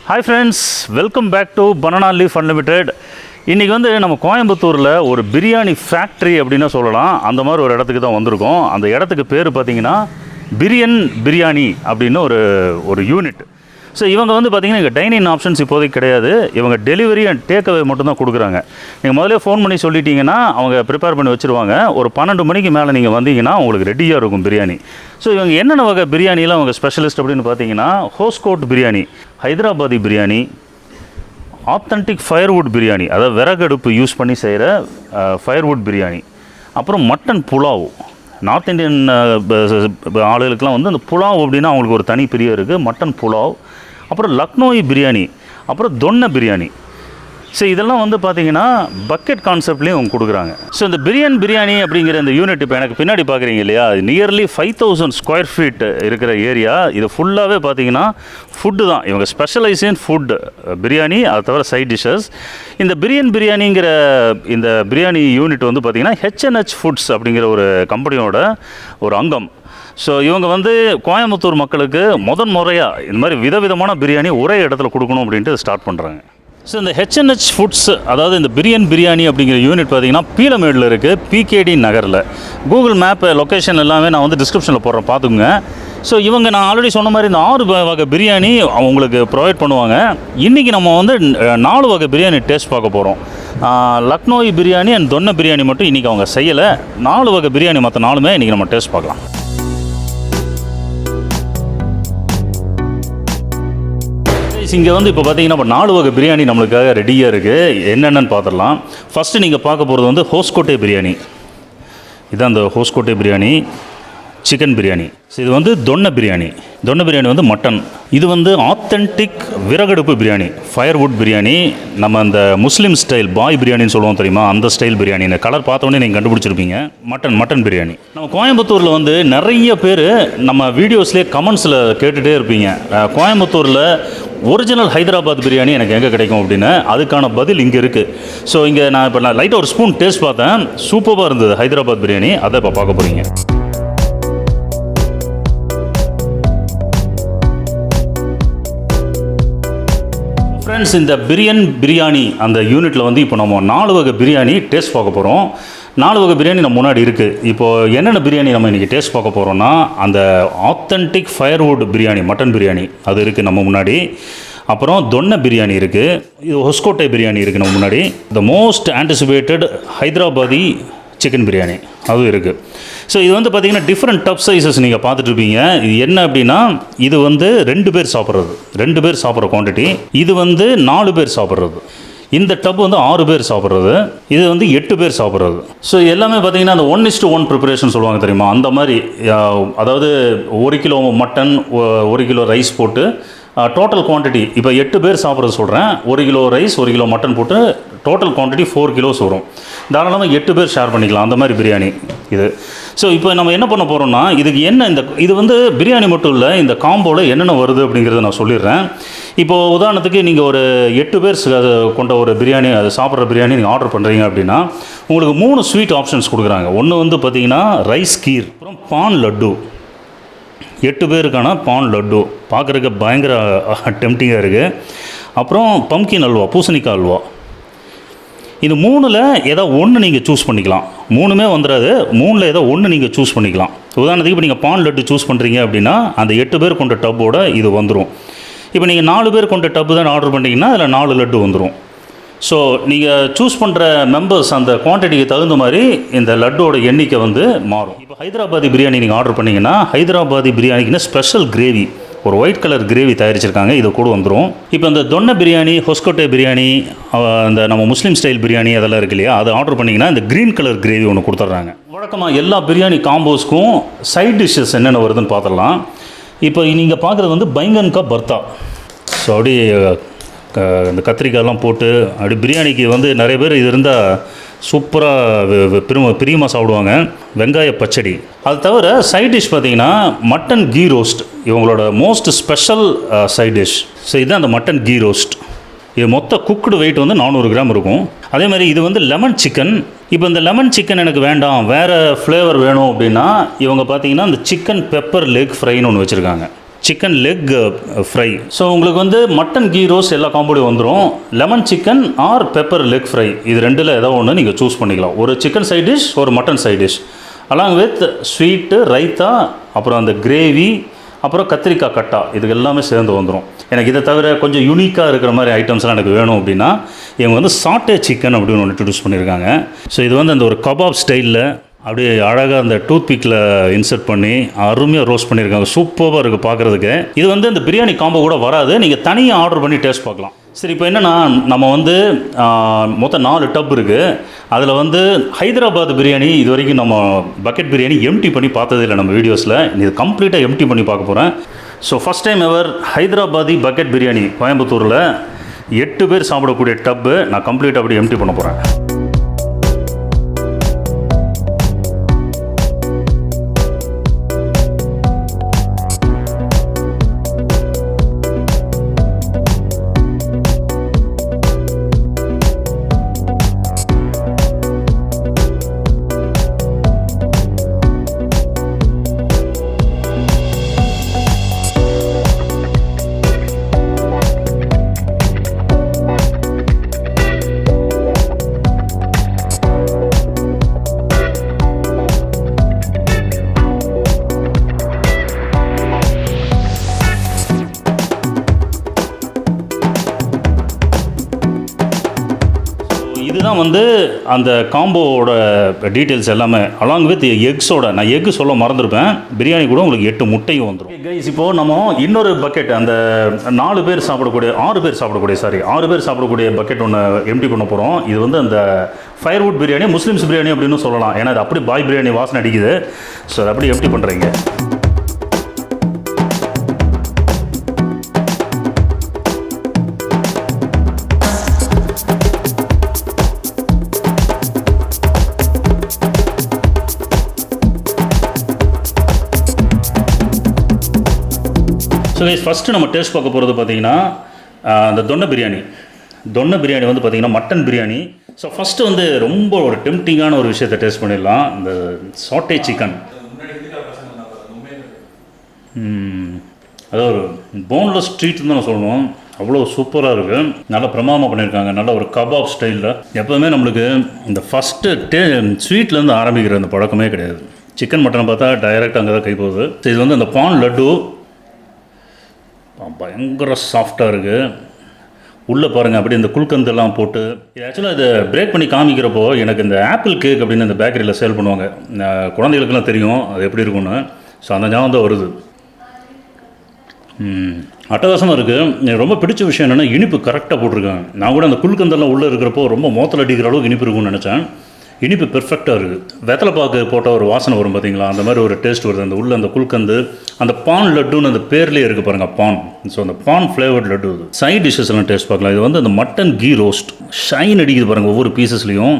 Hi friends, welcome back to Banana Leaf Unlimited. இன்றைக்கி வந்து நம்ம கோயம்புத்தூரில் ஒரு பிரியாணி ஃபேக்ட்ரி அப்படின்னு சொல்லலாம். அந்த மாதிரி ஒரு இடத்துக்கு தான் வந்திருக்கோம். அந்த இடத்துக்கு பேர் பார்த்திங்கன்னா பிரியன் பிரியாணி அப்படின்னு ஒரு யூனிட். ஸோ இவங்க வந்து பார்த்திங்கன்னா இங்கே டைனிங் ஆப்ஷன்ஸ் இப்போதைக்கு கிடையாது. இவங்க டெலிவரி அண்ட் டேக் அவே மட்டும்தான் கொடுக்குறாங்க. நீங்கள் முதல்ல ஃபோன் பண்ணி சொல்லிட்டீங்கன்னா அவங்க ப்ரிப்பேர் பண்ணி வச்சுருவாங்க. ஒரு 12 மணிக்கு மேலே நீங்கள் வந்தீங்கன்னா உங்களுக்கு ரெடியாக இருக்கும் பிரியாணி. ஸோ இவங்க என்னென்ன வகை பிரியாணிலாம் அவங்க ஸ்பெஷலிஸ்ட் அப்படின்னு பார்த்தீங்கன்னா ஹோஸ்கோட் பிரியாணி, ஹைதராபாதி பிரியாணி, ஆத்தென்டிக் ஃபயர்வுட் பிரியாணி, அதாவது விறகடுப்பு யூஸ் பண்ணி செய்கிற ஃபயர்வுட் பிரியாணி, அப்புறம் மட்டன் புலாவ். நார்த் இந்தியன் ஆளுகளுக்கெலாம் வந்து அந்த புலாவ் அப்படின்னா அவங்களுக்கு ஒரு தனி பிரியம் இருக்குது. மட்டன் புலாவ், அப்புறம் லக்னோய் பிரியாணி, அப்புறம் தொன்னை பிரியாணி. ஸோ இதெல்லாம் வந்து பார்த்திங்கன்னா பக்கெட் கான்செப்ட்லேயும் அவங்க கொடுக்குறாங்க. ஸோ இந்த பிரியன் பிரியாணி அப்படிங்கிற இந்த யூனிட் இப்போ எனக்கு பின்னாடி பார்க்குறீங்க இல்லையா, நியர்லி 5000 ஸ்கொயர் ஃபீட் இருக்கிற ஏரியா. இது ஃபுல்லாகவே பார்த்திங்கன்னா ஃபுட்டு தான். இவங்க ஸ்பெஷலைஸ் இன் ஃபுட் பிரியாணி, அதை தவிர சைட் டிஷ்ஷஸ். இந்த பிரியன் பிரியாணிங்கிற இந்த பிரியாணி யூனிட் வந்து பார்த்திங்கன்னா H&H ஃபுட்ஸ் அப்படிங்கிற ஒரு கம்பெனியோட ஒரு அங்கம். ஸோ இவங்க வந்து கோயம்புத்தூர் மக்களுக்கு முறையாக இந்த மாதிரி விதவிதமான பிரியாணி ஒரே இடத்துல கொடுக்கணும் அப்படின்ட்டு ஸ்டார்ட் பண்ணுறாங்க. ஸோ இந்த H&H ஃபுட்ஸ், அதாவது இந்த பிரியன் பிரியாணி அப்படிங்கிற யூனிட் பார்த்திங்கன்னா பீலமேடில் இருக்குது, PKD நகரில். கூகுள் மேப் லொக்கேஷன் எல்லாமே நான் வந்து டிஸ்கிரிப்ஷனில் போடுறேன், பார்த்துக்குங்க. ஸோ இவங்க நான் ஆல்ரெடி சொன்ன மாதிரி இந்த 6 வகை பிரியாணி அவங்களுக்கு ப்ரொவைட் பண்ணுவாங்க. இன்றைக்கி நம்ம வந்து 4 வகை பிரியாணி டேஸ்ட் பார்க்க போகிறோம். லக்னோய் பிரியாணி அண்ட் தொன்னை பிரியாணி மட்டும் இன்றைக்கி அவங்க செய்யலை. 4 வகை பிரியாணி மற்ற 4மே இன்றைக்கி நம்ம டேஸ்ட் பார்க்கலாம். இங்கே வந்து இப்போ பார்த்தீங்கன்னா இப்போ 4 வகை பிரியாணி நம்மளுக்காக ரெடியாக இருக்குது. என்னென்னு பார்த்துடலாம். ஃபஸ்ட்டு நீங்கள் பார்க்க போகிறது வந்து ஹோஸ்கோட்டே பிரியாணி. இதுதான் அந்த ஹோஸ்கோட்டே பிரியாணி, சிக்கன் பிரியாணி. ஸோ இது வந்து தொன்னை பிரியாணி. தொன்னை பிரியாணி வந்து மட்டன். இது வந்து ஆத்தென்டிக் விறகடுப்பு பிரியாணி, ஃபயர்வுட் பிரியாணி. நம்ம அந்த முஸ்லீம் ஸ்டைல் பாய் பிரியாணின்னு சொல்லுவோம் தெரியுமா, அந்த ஸ்டைல் பிரியாணி. இந்த கலர் பார்த்தோன்னே நீங்கள் கண்டுபிடிச்சிருப்பீங்க. மட்டன் பிரியாணி. நம்ம கோயம்புத்தூரில் வந்து நிறைய பேர் நம்ம வீடியோஸ்லேயே கமெண்ட்ஸில் கேட்டுகிட்டே இருப்பீங்க, கோயம்புத்தூரில் ஒரிஜினல் ஹைதராபாத் பிரியாணி எனக்கு எங்கே கிடைக்கும் அப்படின்னு. அதுக்கான பதில் இங்கே இருக்குது. ஸோ இங்கே நான் இப்போ லைட்டாக ஒரு ஸ்பூன் டேஸ்ட் பார்த்தேன், சூப்பராக இருந்தது ஹைதராபாத் பிரியாணி. அதை இப்போ பார்க்க போகிறீங்க. ஃப்ரெண்ட்ஸ், இந்த பிரியன் பிரியாணி அந்த யூனிட்டில் வந்து இப்போ நம்ம 4 வகை பிரியாணி டேஸ்ட் பார்க்க போகிறோம். 4 வகை பிரியாணி நம்ம முன்னாடி இருக்குது. இப்போது என்னென்ன பிரியாணி நம்ம இன்றைக்கி டேஸ்ட் பார்க்க போகிறோன்னா, அந்த authentic firewood biryani, mutton biryani அது இருக்குது நம்ம முன்னாடி. அப்புறம் தொன்னை பிரியாணி இருக்குது. இது ஹொஸ்கோட்டை பிரியாணி இருக்குது நம்ம முன்னாடி. The most anticipated Hyderabadi chicken biryani அதுவும் இருக்குது. ஸோ இது வந்து பார்த்திங்கன்னா டிஃப்ரெண்ட் டப் சைஸஸ் நீங்கள் பார்த்துட்ருப்பீங்க. இது என்ன அப்படின்னா, இது வந்து 2 பேர் சாப்பிட்றது, 2 பேர் சாப்பிட்ற குவான்டிட்டி. இது வந்து 4 பேர் சாப்பிட்றது. இந்த டப் வந்து 6 பேர் சாப்பிட்றது. இது வந்து 8 பேர் சாப்பிட்றது. ஸோ எல்லாமே பார்த்திங்கன்னா அந்த 1:1 ப்ரிப்பரேஷன் சொல்லுவாங்க தெரியுமா, அந்த மாதிரி. அதாவது 1 கிலோ மட்டன், 1 கிலோ ரைஸ் போட்டு டோட்டல் குவான்டிட்டி இப்போ 8 பேர் சாப்பிட்றது சொல்கிறேன். 1 கிலோ ரைஸ், 1 கிலோ மட்டன் போட்டு டோட்டல் குவான்டிட்டி 4 கிலோஸ் வரும். தாராளமாக 8 பேர் ஷேர் பண்ணிக்கலாம், அந்த மாதிரி பிரியாணி இது. ஸோ இப்போ நம்ம என்ன பண்ண போகிறோம்னா, இதுக்கு என்ன இது வந்து பிரியாணி மட்டும் இல்லை, இந்த காம்போவில் என்னென்ன வருது அப்படிங்கிறத நான் சொல்லிடுறேன். இப்போது உதாரணத்துக்கு நீங்கள் ஒரு 8 பேர் கொண்ட ஒரு பிரியாணி, அது சாப்பிட்ற பிரியாணி நீங்கள் ஆர்டர் பண்ணுறீங்க அப்படின்னா உங்களுக்கு 3 ஸ்வீட் ஆப்ஷன்ஸ் கொடுக்குறாங்க. ஒன்று வந்து பார்த்திங்கன்னா ரைஸ் கீர், அப்புறம் பான் லட்டு. 8 பேருக்கான பான் லட்டு பார்க்குறதுக்கு பயங்கர டெம்டிங்காக இருக்குது. அப்புறம் பம்கின் அல்வா, பூசணிக்காய் அல்வா. இது 3ல் ஏதோ ஒன்று நீங்கள் சூஸ் பண்ணிக்கலாம். 3மே வந்துடாது, 3ல் ஏதோ ஒன்று நீங்கள் சூஸ் பண்ணிக்கலாம். உதாரணத்துக்கு இப்போ நீங்கள் பான் லட்டு சூஸ் பண்ணுறீங்க அப்படின்னா அந்த 8 பேர் கொண்ட டப்போட இது வந்துடும். இப்போ நீங்கள் 4 பேர் கொண்ட டப்பு தான் ஆர்டர் பண்ணிங்கன்னா அதில் 4 லட்டு வந்துடும். ஸோ நீங்கள் சூஸ் பண்ணுற மெம்பர்ஸ் அந்த குவான்டிட்டிக்கு தகுந்த மாதிரி இந்த லட்டோட எண்ணிக்கை வந்து மாறும். இப்போ ஹைதராபாதி பிரியாணி நீங்கள் ஆர்டர் பண்ணிங்கன்னா ஹைதராபாதி பிரியாணிக்குன்னு ஸ்பெஷல் கிரேவி, ஒரு ஒயிட் கலர் கிரேவி தயாரிச்சிருக்காங்க, இது கூட வந்துடும். இப்போ இந்த தொன்னை பிரியாணி, ஹொஸ்கோட்டே பிரியாணி, இந்த நம்ம முஸ்லீம் ஸ்டைல் பிரியாணி அதெல்லாம் இருக்கு இல்லையா, அது ஆர்டர் பண்ணிங்கன்னா இந்த க்ரீன் கலர் கிரேவி ஒன்று கொடுத்துட்றாங்க. வழக்கமாக எல்லா பிரியாணி காம்போஸ்க்கும் சைட் டிஷ்ஷஸ் என்னென்ன வருதுன்னு பார்த்துடலாம். இப்போ நீங்கள் பார்க்குறது வந்து பைங்கன் கா பர்த்தா. ஸோ அப்படியே இந்த கத்திரிக்காயெல்லாம் போட்டு அப்படி பிரியாணிக்கு வந்து நிறைய பேர் இது இருந்தால் சூப்பராக பிரியமாக சாப்பிடுவாங்க. வெங்காய பச்சடி. அது தவிர சைட் டிஷ் பார்த்திங்கன்னா மட்டன் கீ ரோஸ்ட் இவங்களோட most special side dish. So இதுதான் அந்த மட்டன் கீ ரோஸ்ட். இது மொத்த குக்குடு வெயிட் வந்து 400 கிராம் இருக்கும். அதே மாதிரி இது வந்து லெமன் சிக்கன். இப்போ இந்த லெமன் சிக்கன் எனக்கு வேண்டாம், வேறு ஃப்ளேவர் வேணும் அப்படின்னா இவங்க பார்த்திங்கன்னா இந்த சிக்கன் பெப்பர் லெக் ஃப்ரைன்னு ஒன்று வச்சுருக்காங்க. Chicken leg fry. ஸோ உங்களுக்கு வந்து மட்டன் கீ ரோஸ்ட் எல்லா காம்போலையும் வந்துடும். Lemon chicken or pepper leg fry, இது ரெண்டில் ஏதோ ஒன்று நீங்கள் சூஸ் பண்ணிக்கலாம். ஒரு சிக்கன் சைட் டிஷ், ஒரு mutton side dish, along with sweet, raita, அப்புறம் அந்த கிரேவி, அப்புறம் கத்திரிக்காய் கட்டா, இது எல்லாமே சேர்ந்து வந்துடும். எனக்கு இதை தவிர கொஞ்சம் யூனிக்காக இருக்கிற மாதிரி ஐட்டம்ஸ்லாம் எனக்கு வேணும் அப்படின்னா இவங்க வந்து சாட்டே சிக்கன் அப்படின்னு ஒன்று இன்ட்ரடியூஸ் பண்ணியிருக்காங்க. ஸோ இது வந்து அந்த ஒரு கபாப் ஸ்டைலில் அப்படியே அழகாக அந்த டூத் பிக்கில் இன்சர்ட் பண்ணி அருமையாக ரோஸ்ட் பண்ணியிருக்காங்க. சூப்பராக இருக்குது பார்க்குறதுக்கு. இது வந்து இந்த பிரியாணி காம்போ கூட வராது, நீங்கள் தனியாக ஆர்டர் பண்ணி டேஸ்ட் பார்க்கலாம். சரி, இப்போ என்னென்னா நம்ம வந்து மொத்தம் 4 டப் இருக்குது. அதில் வந்து ஹைதராபாத் பிரியாணி இது வரைக்கும் நம்ம பக்கெட் பிரியாணி எம்டி பண்ணி பார்த்ததே இல்லை நம்ம வீடியோஸில். இது கம்ப்ளீட்டாக எம்டி பண்ணி பார்க்க போகிறேன். So first time ever Hyderabadi bucket biryani கோயம்புத்தூரில் 8 பேர் சாப்பிடக்கூடிய டப்பு நான் கம்ப்ளீட்டாக அப்படி எம்டி பண்ண போகிறேன். இதுதான் வந்து அந்த காம்போவோட டீட்டெயில்ஸ் எல்லாமே அலாங் வித் எக்ஸோட. நான் எக்கு சொல்ல மறந்துருப்பேன். பிரியாணி கூட உங்களுக்கு 8 முட்டையும் வந்துடும். கைஸ், இப்போது நம்ம இன்னொரு பக்கெட் அந்த 6 பேர் சாப்பிடக்கூடிய பக்கெட் ஒன்று எம்டி பண்ண போகிறோம். இது வந்து அந்த ஃபயர்வுட் பிரியாணி, முஸ்லீம்ஸ் பிரியாணி அப்படின்னு சொல்லலாம். ஏன்னா அது அப்படி பாய் பிரியாணி வாசனை அடிக்குது. ஸோ அது அப்படி எம்டி பண்ணுறீங்க. ஸோ கைஸ், ஃபஸ்ட்டு நம்ம டேஸ்ட் பார்க்க போகிறது பார்த்தீங்கன்னா அந்த தொன்னை பிரியாணி வந்து பார்த்திங்கன்னா மட்டன் பிரியாணி. ஸோ ஃபஸ்ட்டு வந்து ரொம்ப ஒரு டெம்டிங்கான ஒரு விஷயத்தை டேஸ்ட் பண்ணிடலாம். இந்த சாட்டே சிக்கன், அதாவது ஒரு போன்லெஸ் ட்ரீட்னு தான் சொல்லணும். அவ்வளோ சூப்பராக இருக்குது. நல்லா பிரமாதமாக பண்ணியிருக்காங்க. நல்ல ஒரு கபாப் ஸ்டைலில். எப்போவுமே நம்மளுக்கு இந்த ஃபஸ்ட்டு ஸ்வீட்லேருந்து ஆரம்பிக்கிற அந்த பழக்கமே கிடையாது. சிக்கன் மட்டனை பார்த்தா டைரெக்டாக அங்கே தான் கை போகுது. இது வந்து அந்த பான் லட்டு பயங்கர சாஃப்டாக இருக்குது. உள்ளே பாருங்கள், அப்படி இந்த குல்கந்தெல்லாம் போட்டு. இது ஆக்சுவலாக இதை பிரேக் பண்ணி காமிக்கிறப்போ எனக்கு இந்த ஆப்பிள் கேக் அப்படின்னு இந்த பேக்கரியில் சேல் பண்ணுவாங்க. குழந்தைகளுக்கெல்லாம் தெரியும் அது எப்படி இருக்குன்னு. ஸோ அந்த ஞாபகம் தான் வருது. அட்டகாசமாக இருக்குது. எனக்கு ரொம்ப பிடிச்ச விஷயம் என்னென்னா இனிப்பு கரெக்டாக போட்டிருக்காங்க. நான் கூட அந்த குல்கந்தெல்லாம் உள்ளே இருக்கிறப்போ ரொம்ப மோத்தல் அடிக்கிற அளவுக்கு இனிப்பு இருக்கும்னு நினச்சேன். இனிப்பு பெர்ஃபெக்டாக இருக்குது. வெத்தலை பாக்கு போட்ட ஒரு வாசனை வரும் பார்த்தீங்களா, அந்த மாதிரி ஒரு டேஸ்ட் வருது. அந்த உள்ள அந்த குல்கந்து, அந்த பான் லட்டுன்னு அந்த பேர்லேயே இருக்குது பாருங்கள், பான். ஸோ அந்த பான் ஃப்ளேவர்ட் லட்டு இது. சைட் டிஷ்ஷஸ் எல்லாம் டேஸ்ட் பார்க்கலாம். இது வந்து அந்த மட்டன் கீ ரோஸ்ட் ஷைன் அடிக்குது பாருங்கள் ஒவ்வொரு பீசஸ்லேயும்.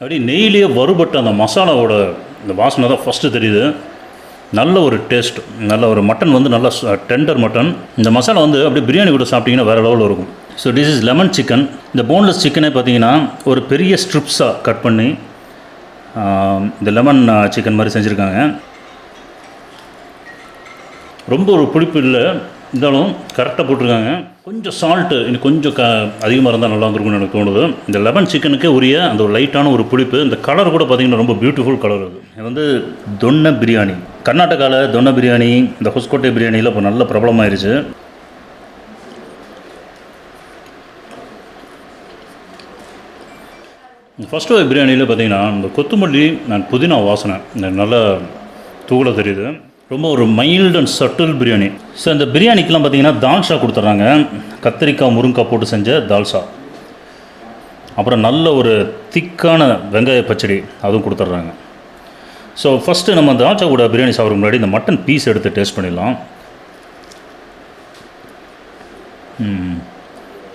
அப்படியே நெய்லேயே வறுபட்ட அந்த மசாலாவோட இந்த வாசனை தான் ஃபஸ்ட்டு தெரியுது. நல்ல ஒரு டேஸ்ட். நல்ல ஒரு மட்டன் வந்து நல்லா டெண்டர் மட்டன். இந்த மசாலா வந்து அப்படியே பிரியாணி கூட சாப்பிட்டிங்கன்னா வேறு லெவலில் இருக்கும். So this is lemon chicken. இந்த போன்லெஸ் சிக்கனே பார்த்தீங்கன்னா ஒரு பெரிய ஸ்ட்ரிப்ஸாக கட் பண்ணி இந்த லெமன் சிக்கன் மாதிரி செஞ்சுருக்காங்க. ரொம்ப ஒரு புளிப்பு இல்லை, இருந்தாலும் கரெக்டாக போட்டிருக்காங்க. கொஞ்சம் சால்ட்டு இன்னும் கொஞ்சம் அதிகமாக இருந்தால் நல்லா இருக்கும்னு எனக்கு தோணுது. இந்த லெமன் சிக்கனுக்கே உரிய அந்த ஒரு லைட்டான ஒரு புளிப்பு. இந்த கலர் கூட பார்த்திங்கன்னா ரொம்ப பியூட்டிஃபுல் கலர். இது வந்து தொன்னை பிரியாணி. கர்நாடகாவில் தொன்னை பிரியாணி, இந்த ஹொஸ்கோட்டே பிரியாணியில் இப்போ நல்ல பிரபலமாயிருச்சு. ஃபஸ்ட்டு பிரியாணியில் பார்த்திங்கன்னா இந்த கொத்தமல்லி அண்ட் புதினா வாசனை நல்லா தூள தெரியுது. ரொம்ப ஒரு mild and subtle biryani. So இந்த பிரியாணிக்கெலாம் பார்த்திங்கன்னா தால்ச்சா கொடுத்துட்றாங்க. கத்திரிக்காய் முருங்காய் போட்டு செஞ்ச தால்ச்சா. அப்புறம் நல்ல ஒரு திக்கான வெங்காய பச்சடி அதுவும் கொடுத்துட்றாங்க. ஸோ ஃபஸ்ட்டு நம்ம தால்ச்சா கூட பிரியாணி சாப்பிட்றதுக்கு முன்னாடி இந்த மட்டன் பீஸ் எடுத்து டேஸ்ட் பண்ணிடலாம்.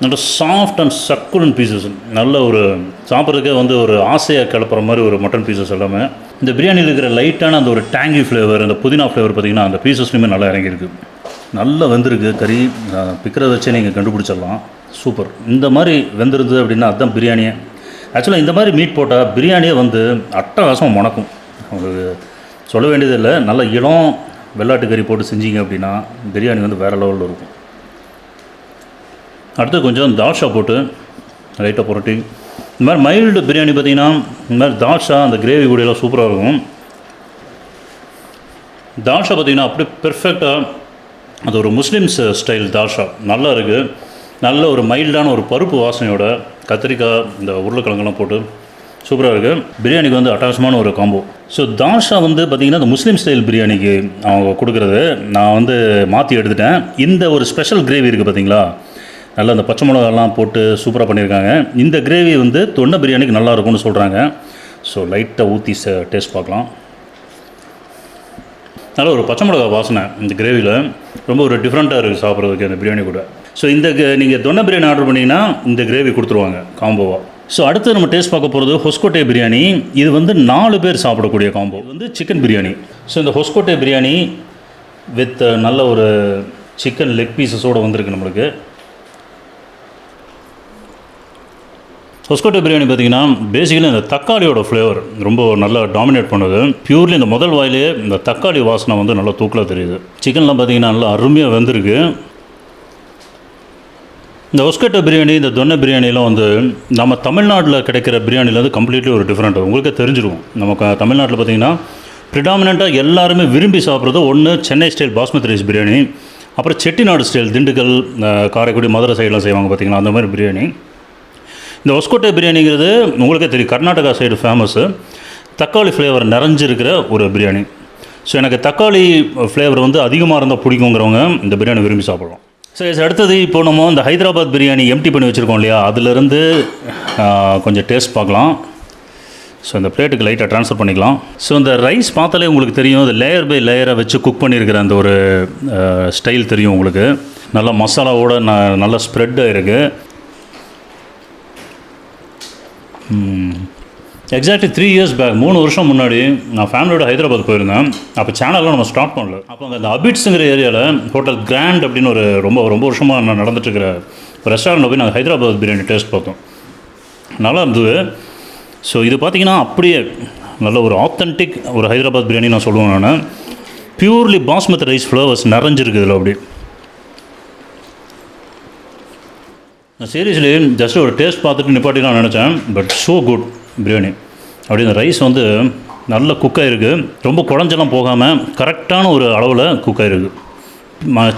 நல்ல சாஃப்ட் அண்ட் சக்குலன் பீசஸ். நல்ல ஒரு சாப்பிட்றதுக்கே வந்து ஒரு ஆசையாக கிளப்புற மாதிரி ஒரு மட்டன் பீசஸ் எல்லாமே. இந்த பிரியாணியில் இருக்கிற லைட்டான அந்த ஒரு டேங்கி ஃப்ளேவர், அந்த புதினா ஃப்ளேவர் பார்த்திங்கன்னா அந்த பீசஸ்லையுமே நல்லா இறங்கியிருக்கு. நல்லா வெந்திருக்கு. கறி பிக்கிறத வச்சே நீங்கள் கண்டுபிடிச்சிடலாம். சூப்பர். இந்த மாதிரி வெந்திருந்தது அப்படின்னா அதுதான் பிரியாணியே. ஆக்சுவலாக இந்த மாதிரி மீட் போட்டால் பிரியாணியே வந்து அட்டகாசமாக மணக்கும். உங்களுக்கு சொல்ல வேண்டியதில்லை. நல்ல இளம் வெள்ளாட்டு கறி போட்டு செஞ்சீங்க அப்படின்னா பிரியாணி வந்து வேறு லெவலில் இருக்கும். அடுத்து கொஞ்சம் தால்ச்சா போட்டு லைட்டாக புரட்டி இந்த மாதிரி மைல்டு பிரியாணி பார்த்திங்கன்னா இந்த மாதிரி தால்ச்சா அந்த கிரேவி கூடையெல்லாம் சூப்பராக இருக்கும். தால்ச்சா பார்த்திங்கன்னா அப்படியே பெர்ஃபெக்டாக அது ஒரு முஸ்லீம்ஸ் ஸ்டைல் தால்ச்சா நல்லா இருக்குது. நல்ல ஒரு மைல்டான ஒரு பருப்பு வாசனையோட கத்திரிக்காய் இந்த உருளைக்கிழங்கெல்லாம் போட்டு சூப்பராக இருக்குது. பிரியாணிக்கு வந்து அட்டாச்சமான ஒரு காம்போ. ஸோ தால்ச்சா வந்து பார்த்திங்கன்னா இந்த முஸ்லீம் ஸ்டைல் பிரியாணிக்கு அவங்க கொடுக்குறது நான் வந்து மாற்றி எடுத்துட்டேன். இந்த ஒரு ஸ்பெஷல் கிரேவி இருக்குது பார்த்திங்களா, நல்லா அந்த பச்சை மிளகாலாம் போட்டு சூப்பராக பண்ணியிருக்காங்க. இந்த கிரேவி வந்து தொன்னை பிரியாணிக்கு நல்லா இருக்கும்னு சொல்கிறாங்க. ஸோ லைட்டாக ஊற்றி டேஸ்ட் பார்க்கலாம். நல்ல ஒரு பச்சை மிளகா வாசனை இந்த கிரேவியில் ரொம்ப ஒரு டிஃப்ரெண்ட்டாக இருக்குது சாப்பிட்றதுக்கு அந்த பிரியாணி கூட. ஸோ இந்த நீங்கள் தொன்னை பிரியாணி ஆர்டர் பண்ணிங்கன்னா இந்த கிரேவி கொடுத்துருவாங்க காம்போவாக. ஸோ அடுத்து நம்ம டேஸ்ட் பார்க்க போகிறது ஹொஸ்கோட்டே பிரியாணி. இது வந்து 4 பேர் சாப்பிடக்கூடிய காம்போ. இது வந்து சிக்கன் பிரியாணி. ஸோ இந்த ஹொஸ்கோட்டே பிரியாணி வித் நல்ல ஒரு சிக்கன் லெக் பீசஸோடு வந்திருக்கு நம்மளுக்கு. ஹொஸ்கோட்டே பிரியாணி பார்த்திங்கன்னா பேசிக்கலி இந்த தக்காளியோட ஃப்ளேவர் ரொம்ப நல்லா டாமினேட் பண்ணுது. பியூர்லி இந்த முதல் வாயிலே இந்த தக்காளி வாசனை வந்து நல்லா தூக்கலாக தெரியுது. சிக்கன்லாம் பார்த்திங்கன்னா நல்லா அருமையாக வெந்திருக்கு. இந்த ஹொஸ்கோட்டே பிரியாணி இந்த தொன்னை பிரியாணிலாம் வந்து நம்ம தமிழ்நாட்டில் கிடைக்கிற பிரியாணிலேருந்து கம்ப்ளீட்லி ஒரு டிஃப்ரெண்ட். உங்களுக்கே தெரிஞ்சிடும். நமக்கு தமிழ்நாட்டில் பார்த்திங்கன்னா ப்ரிடாமினண்ட்டாக எல்லாருமே விரும்பி சாப்பிட்றது ஒன்று சென்னை ஸ்டைல் பாஸ்மதி ரைஸ் பிரியாணி, அப்புறம் செட்டிநாடு ஸ்டைல் திண்டுக்கல் காரைக்குடி மதுரை சைடெலாம் செய்வாங்க பார்த்திங்கன்னா அந்த மாதிரி பிரியாணி. இந்த ஹொஸ்கோட்டே பிரியாணிங்கிறது உங்களுக்கே தெரியும், கர்நாடகா சைடு ஃபேமஸ்ஸு. தக்காளி ஃப்ளேவர் நிறைஞ்சிருக்கிற ஒரு பிரியாணி. ஸோ எனக்கு தக்காளி ஃப்ளேவர் வந்து அதிகமாக இருந்தால் பிடிக்குங்கிறவங்க இந்த பிரியாணி விரும்பி சாப்பிட்லாம். ஸோ அடுத்தது இப்போ நம்ம இந்த ஹைதராபாத் பிரியாணி எம்டி பண்ணி வச்சுருக்கோம் இல்லையா, அதிலேருந்து கொஞ்சம் டேஸ்ட் பார்க்கலாம். ஸோ இந்த பிளேட்டுக்கு லைட்டாக ட்ரான்ஸ்ஃபர் பண்ணிக்கலாம். ஸோ இந்த ரைஸ் பார்த்தாலே உங்களுக்கு தெரியும், இந்த லேயர் பை லேயராக வச்சு குக் பண்ணியிருக்கிற அந்த ஒரு ஸ்டைல் தெரியும் உங்களுக்கு. நல்லா மசாலாவோட நல்லா ஸ்ப்ரெட் ஆகிருக்கு. எக்ஸாக்ட்லி 3 years பேக், 3 வருஷம் முன்னாடி நான் ஃபேமிலியோட ஹைதராபாத் போயிருந்தேன். அப்போ சேனல்லாம் நம்ம ஸ்டார்ட் பண்ணல. அப்போ அங்கே அந்த அபிட்ஸுங்கிற ஏரியாவில் ஹோட்டல் கிராண்ட் அப்படின்னு ஒரு ரொம்ப வருஷமாக நான் நடந்துட்டுருக்கிற ஒரு ரெஸ்டாரண்ட்டில் போய் நாங்கள் ஹைதராபாத் பிரியாணி டேஸ்ட் பார்த்தோம். நல்லா இருந்தது. ஸோ இது பார்த்திங்கன்னா அப்படியே நல்ல ஒரு ஆத்தென்டிக் ஒரு ஹைதராபாத் பிரியாணி நான் சொல்லுவேன். நான் பியூர்லி பாஸ்மதி ரைஸ் ஃப்ளேவர்ஸ் நிறைஞ்சிருக்கு இதில். அப்படி நான் சீரியஸ்லி ஜஸ்ட் ஒரு டேஸ்ட் பார்த்துட்டு நிப்பாட்டி நான் நினச்சேன். But so good biryani. அப்படி இந்த ரைஸ் வந்து நல்ல குக்காயிருக்கு. ரொம்ப குழஞ்செல்லாம் போகாமல் கரெக்டான ஒரு அளவில் குக்காயிருக்கு.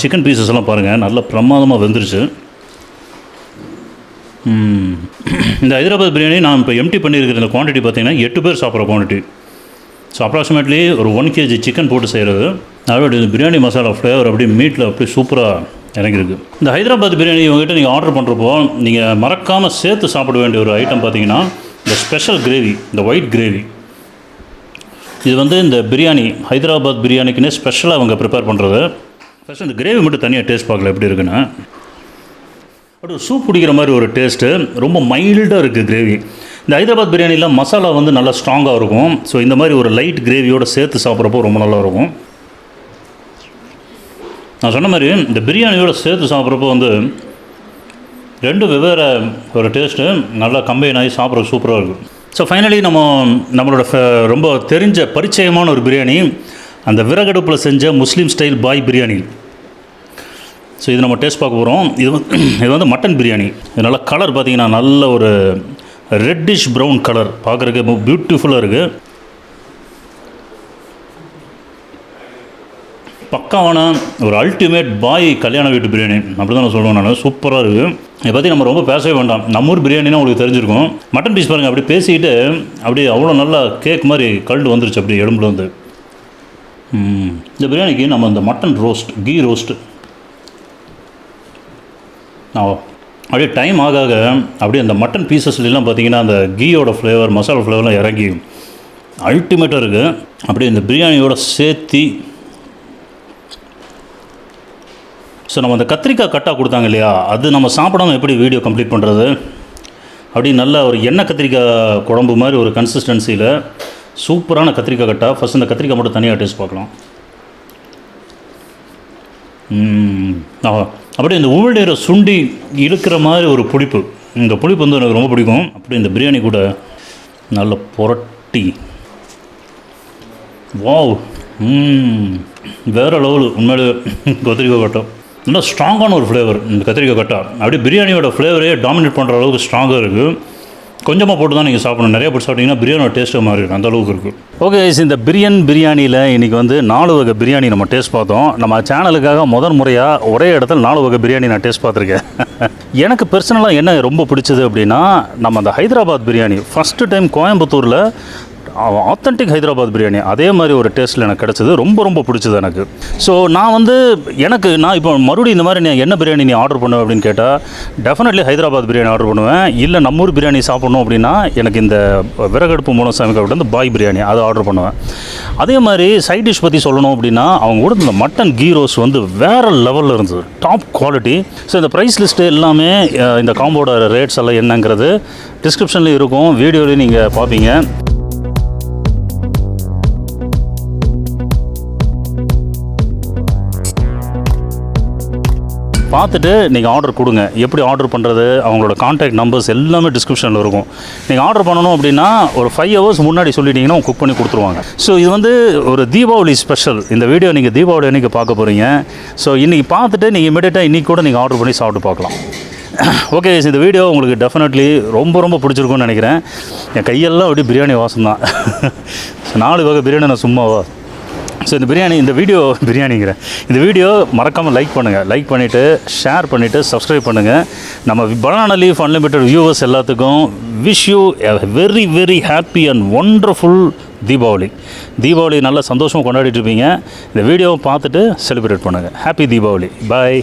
சிக்கன் பீசஸ் எல்லாம் பாருங்கள் நல்லா பிரமாதமாக வெந்துருச்சு. இந்த ஹைதராபாத் பிரியாணி நான் இப்போ எம்டி பண்ணியிருக்கிற இந்த குவான்டிட்டி பார்த்திங்கன்னா 8 பேர் சாப்பிட்ற குவான்டிட்டி. ஸோ அப்ராக்சிமேட்லி ஒரு 1 kg சிக்கன் போட்டு செய்கிறது. அதோட இந்த பிரியாணி மசாலா ஃப்ளேவர் அப்படி மீட்டில் அப்படி சூப்பராக இறங்கியிருக்கு. இந்த ஹைதராபாத் பிரியாணி உங்கள்கிட்ட நீங்கள் ஆர்டர் பண்ணுறப்போ நீங்கள் மறக்காமல் சேர்த்து சாப்பிட வேண்டிய ஒரு ஐட்டம் பார்த்திங்கன்னா இந்த ஸ்பெஷல் கிரேவி, இந்த ஒயிட் கிரேவி. இது வந்து இந்த பிரியாணி ஹைதராபாத் பிரியாணிக்குன்னே ஸ்பெஷலாக அவங்க ப்ரிப்பேர் பண்ணுறது. ஃபஸ்ட்டு இந்த கிரேவி மட்டும் தனியாக டேஸ்ட் பார்க்கல எப்படி இருக்குன்னு. பட் ஒரு சூப் பிடிக்கிற மாதிரி ஒரு டேஸ்ட்டு, ரொம்ப மைல்டாக இருக்குது கிரேவி. இந்த ஹைதராபாத் பிரியாணியில் மசாலா வந்து நல்லா ஸ்ட்ராங்காக இருக்கும். ஸோ இந்த மாதிரி ஒரு லைட் கிரேவியோடு சேர்த்து சாப்பிட்றப்போ ரொம்ப நல்லாயிருக்கும். நான் சொன்ன மாதிரி இந்த பிரியாணியோடு சேர்த்து சாப்பிட்றப்போ வந்து 2 வெவ்வேறு ஒரு டேஸ்ட்டு நல்லா கம்பைன் ஆகி சாப்பிட்ற சூப்பராக இருக்கும். ஸோ ஃபைனலி நம்மளோட ரொம்ப தெரிஞ்ச பரிச்சயமான ஒரு பிரியாணி, அந்த விறகடுப்பில் செஞ்ச முஸ்லீம் ஸ்டைல் பாய் பிரியாணி. ஸோ இது நம்ம டேஸ்ட் பார்க்க போகிறோம். இது வந்து மட்டன் பிரியாணி. இது நல்லா கலர் பார்த்திங்கன்னா நல்ல ஒரு ரெட்டிஷ் ப்ரௌன் கலர், பார்க்குறதுக்கு பியூட்டிஃபுல்லாக இருக்குது. பக்காவான ஒரு அல்டிமேட் பாய் கல்யாண வீட்டு பிரியாணி அப்படி தான் நான் சொல்லுவேன். நான் சூப்பராக இருக்குது. இதை பற்றி நம்ம ரொம்ப பேசவே வேண்டாம். நம்ம ஊர் பிரியாணினா உங்களுக்கு தெரிஞ்சிருக்கும். மட்டன் பீஸ் பாருங்கள் அப்படி பேசிக்கிட்டு அப்படியே அவ்வளோ நல்லா கேக் மாதிரி கல்டு வந்துருச்சு அப்படி எலும்புல வந்து. இந்த பிரியாணிக்கு நம்ம இந்த மட்டன் ரோஸ்ட், கீ ரோஸ்ட்டு அப்படியே டைம் ஆக அப்படியே அந்த மட்டன் பீசஸ்லாம் பார்த்திங்கன்னா அந்த கீயோட ஃப்ளேவர், மசாலா ஃப்ளேவர்லாம் இறங்கி அல்டிமேட்டாக இருக்குது. அப்படியே இந்த பிரியாணியோட சேர்த்தி ஸோ நம்ம அந்த கத்திரிக்காய் கட்டா கொடுத்தாங்க இல்லையா, அது நம்ம சாப்பிடாமல் எப்படி வீடியோ கம்ப்ளீட் பண்ணுறது. அப்படி நல்ல ஒரு எண்ணெய் கத்திரிக்காய் குழம்பு மாதிரி ஒரு கன்சிஸ்டன்சியில் சூப்பரான கத்திரிக்காய் கட்டா. ஃபஸ்ட் இந்த கத்திரிக்காய் மட்டும் தனியாக டேஸ்ட் பார்க்கலாம். அப்படியே இந்த உமிழ்நீரை சுண்டி இழுக்கிற மாதிரி ஒரு புளிப்பு. இந்த புளிப்பு வந்து எனக்கு ரொம்ப பிடிக்கும். அப்படி இந்த பிரியாணி கூட நல்ல புரட்டி வாவ், வேறு லெவலு உண்மையிலே கத்திரிக்காய் கட்டா. இன்னும் ஸ்ட்ராங்கான ஒரு ஃப்ளேவர் இந்த கத்திரிக்காய் கட்டா. அப்படியே பிரியாணியோட ஃப்ளேவரே டாமினேட் பண்ணுற அளவுக்கு ஸ்ட்ராங்காக இருக்குது. கொஞ்சமாக போட்டு தான் நீங்கள் சாப்பிடணும். நிறைய போட்டு சாப்பிட்டிங்கன்னா பிரியாணியோட டேஸ்ட்டு மாதிரி இருக்கும், அந்தளவுக்கு இருக்குது. ஓகே, இந்த பிரியாணியில் இன்றைக்கி வந்து 4 வகை பிரியாணி நம்ம டேஸ்ட் பார்த்தோம். நம்ம சேனலுக்காக முறையாக ஒரே இடத்துல 4 வகை பிரியாணி நான் டேஸ்ட் பார்த்துருக்கேன். எனக்கு பர்சனலாக என்ன ரொம்ப பிடிச்சது அப்படின்னா, நம்ம அந்த ஹைதராபாத் பிரியாணி ஃபஸ்ட்டு டைம் கோயம்புத்தூரில் ஆத்தென்டிக் ஹைதராபாத் பிரியாணி அதே மாதிரி ஒரு டேஸ்ட்டில் எனக்கு கிடச்சிது. ரொம்ப பிடிச்சது எனக்கு. ஸோ நான் வந்து நான் இப்போ மறுபடியும் இந்த மாதிரி என்ன பிரியாணி நீ ஆர்டர் பண்ணுவேன் அப்படின்னு கேட்டால், டெஃபினெட்லி ஹைதராபாத் பிரியாணி ஆர்டர் பண்ணுவேன். இல்லை நம்ம ஊர் பிரியாணி சாப்பிட்ணும் அப்படின்னா எனக்கு இந்த விறகடுப்பு மூலம் சமைக்கப்பட்ட இந்த பாய் பிரியாணி அதை ஆர்டர் பண்ணுவேன். அதே மாதிரி சைட் டிஷ் பற்றி சொல்லணும் அப்படின்னா, அவங்க கூட இந்த மட்டன் கீ ரோஸ் வந்து வேறு லெவலில் இருந்தது, டாப் குவாலிட்டி. ஸோ இந்த ப்ரைஸ் லிஸ்ட்டு எல்லாமே இந்த காம்போட ரேட்ஸ் எல்லாம் என்னங்கிறது டிஸ்கிரிப்ஷனில் இருக்கும், வீடியோலையும் நீங்கள் பார்ப்பீங்க. பார்த்துட்டு நீங்கள் ஆர்டர் கொடுங்க. எப்படி ஆர்டர் பண்ணுறது, அவங்களோட கான்டாக்ட் நம்பர்ஸ் எல்லாமே டிஸ்கிரிப்ஷனில் இருக்கும். நீங்கள் ஆர்டர் பண்ணணும் அப்படின்னா ஒரு 5 hours முன்னாடி சொல்லிட்டீங்கன்னா அவங்க குக் பண்ணி கொடுத்துருவாங்க. ஸோ இது வந்து ஒரு தீபாவளி ஸ்பெஷல். இந்த வீடியோ நீங்கள் தீபாவளி அன்றைக்கி பார்க்க போகிறீங்க. ஸோ இன்றைக்கி பார்த்துட்டு நீங்கள் இமீடியட்டாக இன்றைக்கி கூட நீங்கள் ஆர்டர் பண்ணி சாப்பிட்டு பார்க்கலாம். ஓகே, இந்த வீடியோ உங்களுக்கு டெஃபினெட்லி ரொம்ப பிடிச்சிருக்கும்னு நினைக்கிறேன். என் கையெல்லாம் அப்படி பிரியாணி வாசம் தான். 4 வகை பிரியாணி நான் சும்மாவா. ஸோ இந்த வீடியோ மறக்காமல் லைக் பண்ணுங்கள். லைக் பண்ணிவிட்டு ஷேர் பண்ணிவிட்டு சப்ஸ்கிரைப் பண்ணுங்கள். நம்ம பனானா லீஃப் அன்லிமிட்டட் வியூவர்ஸ் எல்லாத்துக்கும் wish you a very happy and wonderful Deepavali நல்லா சந்தோஷமாக கொண்டாடிட்டு இருப்பீங்க. இந்த வீடியோவை பார்த்துட்டு செலிப்ரேட் பண்ணுங்கள். ஹாப்பி தீபாவளி. பாய்.